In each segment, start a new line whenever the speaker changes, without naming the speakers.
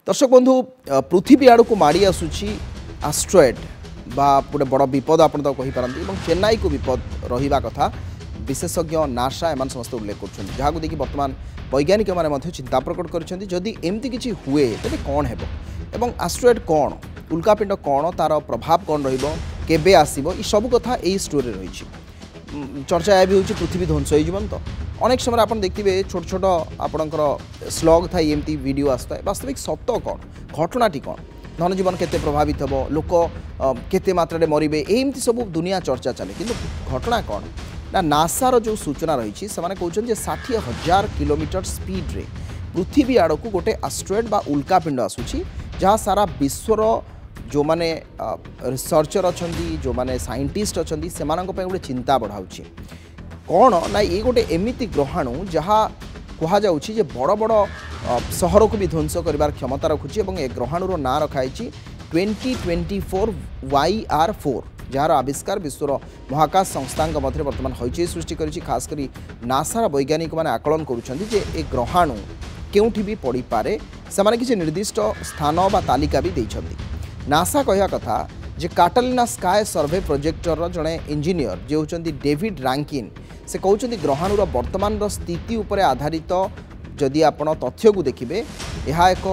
दर्शक बंधु पृथ्वी आड़ को माड़ी आसूची आस्ट्रॉयड बा गोटे बड़ विपद आप कहीपारती चेन्नई को विपद रहा कथा विशेषज्ञ नासा एम समस्त उल्लेख कर जहाँ देखिए बर्तमान वैज्ञानिक मैंने चिंता प्रकट करदी एमती किसी हुए तेज कौन है आस्ट्रॉयड कौन उल्कापिंड कौन तार प्रभाव कौन रेबे आसो ये सब कथा यही स्टोरी रही चर्चा यह भी हो पृथ्वी ध्वंस हो तो अनेक समय आप देखिए छोट छोट आपणकर स्लग था एमती वीडियो आसता है वास्तविक सत कौन घटनाटी कौन धनजीवन केते प्रभावित हम लोक केते मात्रा मरबे एमती सब दुनिया चर्चा चले कि घटना कौन ना नासार जो सूचना रही से कहते 60,000 किलोमीटर स्पीड रे पृथ्वी आड़ को गोटे आस्ट्रॉयड बा उल्कापिंड आसूची जहाँ सारा विश्वर जो माने रिसर्चर अच्छा जो माने साइंटिस्ट अच्छा से गोटे चिंता बढ़ाऊँगी कौन ना ये गोटे एमती ग्रहाणु जहाँ कहुच्छी जे बड़ बड़ सहर को भी ध्वंस कर क्षमता रखुच्छी और ए ग्रहाणुर ना रखाई 2024 YR4 जार आविष्कार विश्वर महाकाश संस्था मध्य बर्तमान हईचई सृष्टि करी खासकर नासार वैज्ञानिक मैंने आकलन करुँचे ग्रहाणु केउठी भी पड़ पारे से किसी निर्दिष्ट स्थान बा तालिका भी देइछन्ति नासा कहया कथा जे काटालिना स्काय सर्वे प्रोजेक्टर जड़े इंजीनियर जे होचंती डेविड रैंकिन से कहते ग्रहाणुर वर्तमान स्थिति उपर आधारित जदि आपण तथ्य को देखिए यह एक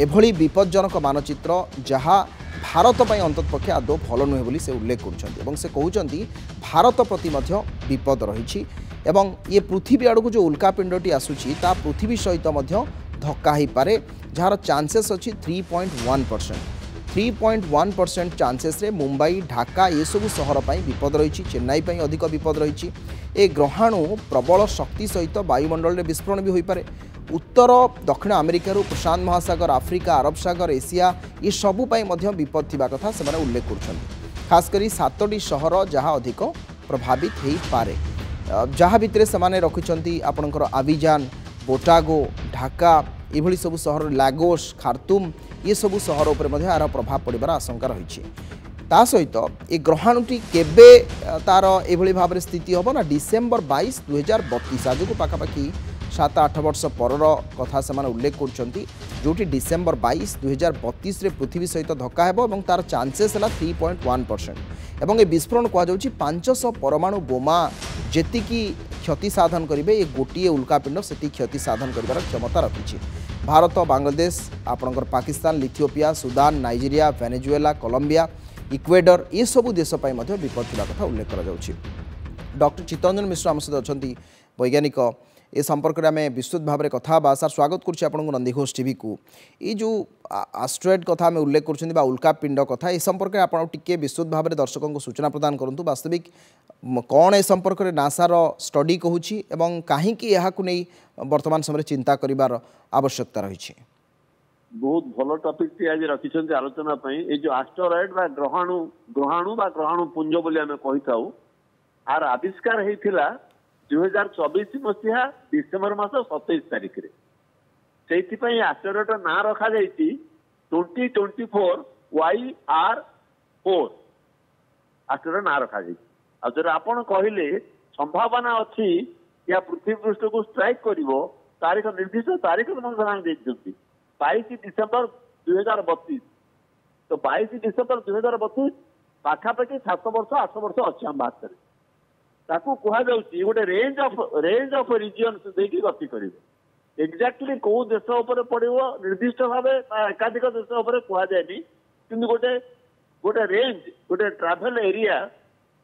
एभली विपज्जनक मानचित्र जहाँ भारत पर अंततपक्षे आदौ भल नुहे बोली से उल्लेख कहते भारत प्रति विपद रही ये पृथ्वी आड़ को जो उल्कापिंडटी आसूची ता पृथ्वी सहित धक्का हो पारे जार चांसेस अच्छी 3.1% चांसेस रे मुंबई ढाका ये सब सहर पर विपद रही चेन्नई पर अधिक विपद रही ए ग्रहाणु प्रबल शक्ति सहित वायुमंडल में विस्फोरण भी हो पारे उत्तर दक्षिण अमेरिकार प्रशांत महासागर आफ्रिका अरब सागर एशिया ये सबूपाई विपद थिबा कथा से उल्लेख कर खासकर 7टी सहर जहाँ अधिक प्रभावित हो पारे जहाँ भितर से रखिंट आपणकर आबिजान बोटागो ढाका ये सब सहर लागोस खार्तुम ये सब सहर उपर यार प्रभाव पड़ार आशंका रही ता सहित ये ग्रहाणुटी केबे तार एभली भाव में स्थिति हम ना डिसेम्बर 22 2032 आज को पाखापाखि 7-8 वर्ष परर कथा से उल्लेख कर जोटी डिसेम्बर 22 2032 रे पृथ्वी सहित धक्का है तार चांसेस है 3.1% और ये विस्फोरण कहुच्छी 500 परमाणु बोमा जी क्षति साधन करेंगे ये गोटे उल्कापिंड से क्षति साधन कर क्षमता रखी भारत बांग्लादेश आपणकर Pakistan Ethiopia Sudan Nigeria Venezuela Colombia Ecuador ये सबू देश विपद थिबा कथा उल्लेख कर डॉक्टर चित्तरंजन मिश्र आम सहित अच्छा वैज्ञानिक ए संपर्क में आम विस्तृत भाव में कथा सर स्वागत करुच्ची आपको नंदीघोष टीवी को ये जो आस्ट्रॉयड कथा आम उल्लेख कर उल्कापिंड कथा ये संपर्क में आप विस्तृत भाव में दर्शकों को सूचना प्रदान करूँ वास्तविक कौन ए संपर्क में नासार स्टडी कहूँ एवं कहीं नहीं वर्तमान समय चिंता करिवार आवश्यकता रही
बहुत भल टॉपिक आज रखिंट आलोचना ये जो आस्ट्रॉयड बा ग्रहाणु पुंज बोली आम कही था आर आविष्कार होता 2024 मसीहा डिसेम्बर मास 27 तारिख से आस्ट्रॉयड ना रखा 2024 YR4 आस्ट्रॉयड ना रखा जो आपन कहले संभावना अच्छी या पृथ्वी पृष्ठ को स्ट्राइक करिवो तारीख निर्दिष्ट तारीख 22 डिसेम्बर 2032 तो 22 डिसेम्बर 2032 पाखापाखि 7 वर्ष 8 वर्ष अच्छी आम बात करें ताकू कहुच्छी गोटे रेंज ऑफ रिजियन देखिए गति कर एक्जाक्टली कौ देश पड़ो निर्दिष्ट भाव एकाधिक देश कहुनि कि गोटे रेंज गोटे ट्राभेल एरिया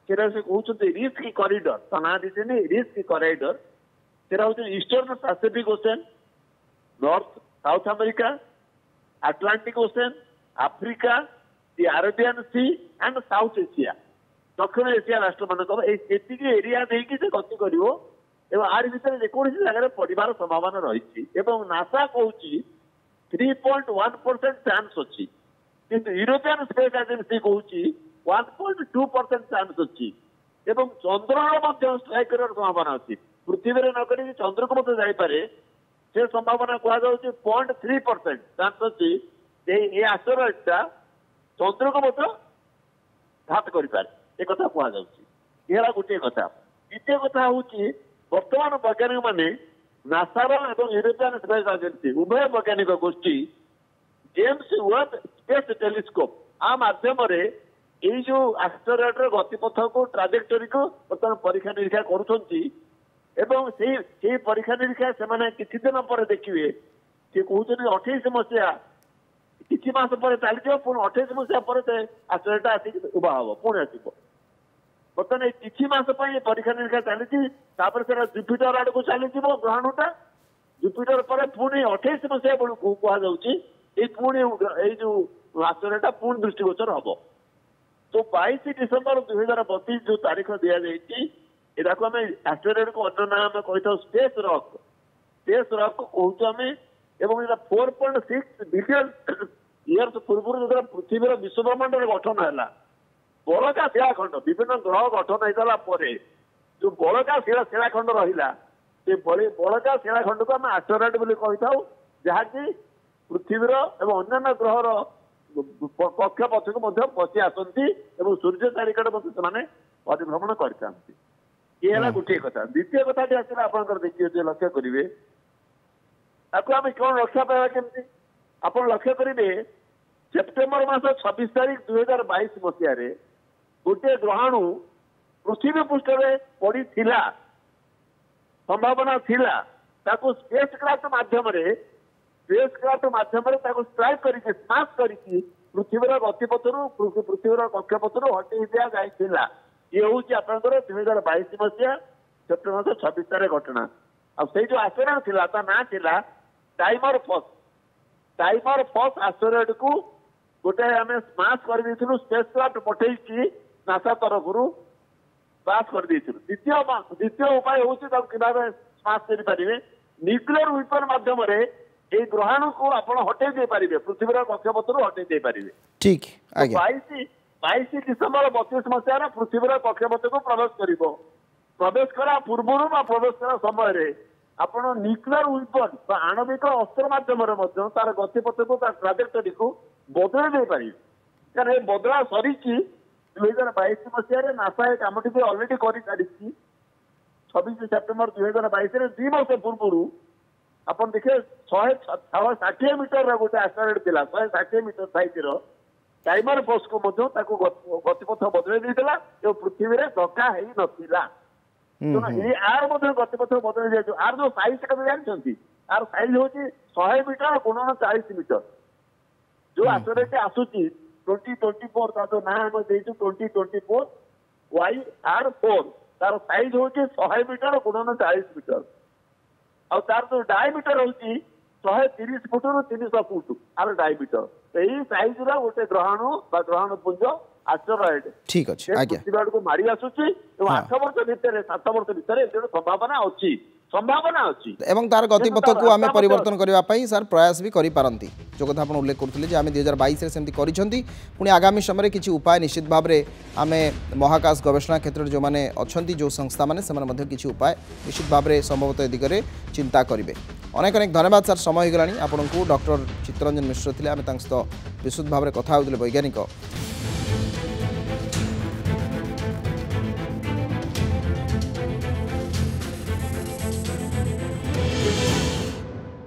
से कहते रिस्क कॉरिडोर तो ना दीजिए रिस्क कॉरिडोर से हूँ eastern Pacific Ocean North South America Atlantic Ocean Africa the Arabian Sea and South Asia दक्षिण एशिया राष्ट्र मानक एरिया देखिए से गति कर आर भर जेकोसी जगह पड़ार संभावना रही नासा कहूँ 3.1% चांस अच्छी किंतु यूरोपियन स्पेस एजेंसी कहूँ 1.2% चांस अच्छी चंद्र स्ट्राइक कर संभावना अच्छी पृथ्वी में नक चंद्र को मत जापे से संभावना कहुच्छे 0.3% चांस अच्छी ये आस्ट्रॉयडटा चंद्र को मत घात कर कथा कहुच्छी यह गोटे कथा द्वितीय कथा हूँ बर्तमान वैज्ञानिक मैंने नासार और यूरोपियन स्पेस एजेंसी उभय वैज्ञानिक गोष्ठी जेम्स वेब स्पेस टेलीस्कोप आ माध्यम ये जो एस्टेरॉयड गतिपथ को ट्राजेक्टरी को बर्तमान परीक्षा निरीक्षा करुँच परीक्षा निरीक्षा से किसी दिन पर देखिए सी कहते 28 मसीहा किसी मास पर चली पुणी 28 मसीहा पर एस्टेरॉयड आसिक उभा हम पुणी आसो बर्तमान किसी मास परीक्षा निरीक्षा चली जुपिटर आड़ को चली ग्रहणटा जुपिटर पर पुणी 28 मसीहा बेलू कहुई पुणी जो एस्टेरॉयड पुणी दृष्टिगोचर हम तो 22 डिसेम्बर 2022 जो तारीख दि जाए आम एस्टेरॉयड को अन्य नाम कही स्पेस रॉक कहूँ आम 4.6 बिलियन इयर्स पूर्व जो पृथ्वी विश्वब्रह्मांड गठन है बड़का शिलाखंड विभिन्न ग्रह गठन होगा जो बड़का शिलाखंड रहा से बड़का शिलाखंड को आम एस्टेरॉयड बोली कही था जहाँकि पृथ्वीर एवं अन्य ग्रहर कक्ष पथ को पशि आसती सूर्य चारिकट से परिभ्रमण करता ये गोटे कथा द्वितीय कथा आसला आप देखिए लक्ष्य करेंगे आपको आम कौन रक्षा पाइबा केमती आप लक्ष्य करेंगे सेप्टेम्बर मास 26 तारीख 2022 मसीह गोटे ग्रहाणु पृथ्वी पृष्ठ में पड़ी संभावना थिला स्पेस क्राफ्ट माध्यम स्ट्राइक करके स्माश करके पृथ्वीर गतिपथर पृथ्वीर कक्षपथर हटई दिया जाइला ये हूँ आपंकर 2022 मसीहा सेप्टेम्बर 26 तारीख घटना आई जो एस्टेरॉयड थिला ता ना थिला टाइमर फॉस एस्टेरॉयड को गोटे आम स्माश कर स्पेस क्राफ्ट पठेकी नासा तरफ स्माश कर द्वितीय उपाय हूँ स्माश करेंगे न्यूक्लियर वेपन माध्यम ये ग्रहाणु को आप हटई दे पारे पृथ्वीर कक्षपथर हटई दे पारे
ठीक
22 डिसेम्बर 32 मसीह पृथ्वीर कक्षपथ को प्रवेश करा पूर्व प्रवेश करा समय आप न्यूक्लियर वेपन आणविक अस्त्र माध्यम तार गतिपथ को ट्राजेक्टरी को बदल दे पारे कारण बदला सरी 2022 मसीह नासा एक कम टी अलरेडी कर सारी 26 सेप्टेम्बर 2022 2 वर्ष पूर्व आप देखिए 160 मीटर गोटे एस्टेरॉयड थिला 160 मीटर साइज टाइमर फोर्स को गतिपथ बदल देता पृथ्वी में धक्का ही नाला आर गतिपथ बदल दिया आर जो साइज जानते आर साइज हूँ 100 मीटर गुणन 40 मीटर जो एस्टेरॉयड आसूची 2024 ना आम देचु 2024 YR4 तार साइज हूँ 100 मीटर गुणन 40 मीटर और तार जो डायमीटर हूँ 130 फुट रु 300 फुट आर डायमीटर यही साइज गोटे ग्रहाणु पुंज एस्टेरॉयड
ठीक अच्छे
पृथ्वी आड़ को मारी आसूची 8 वर्ष भितर 7 वर्ष भितर संभावना अच्छी
एवं तार गतिपथ को आम परिवर्तन करने सर प्रयास भी करें जो कथा आप उल्लेख करते आम 2022 सेमती पुणी आगामी समय किसी उपाय निश्चित भाव में आम महाकाश गवेषणा क्षेत्र जो मैंने अच्छा जो संस्था मैंने किसी उपाय निश्चित भाव में संभवतः दिगरे चिंता करेंगे अनेक अनेक धन्यवाद सर समय होगला आपको डॉक्टर चित्तरंजन मिश्र थे आम सहित विशुद्ध भाव में कथा वैज्ञानिक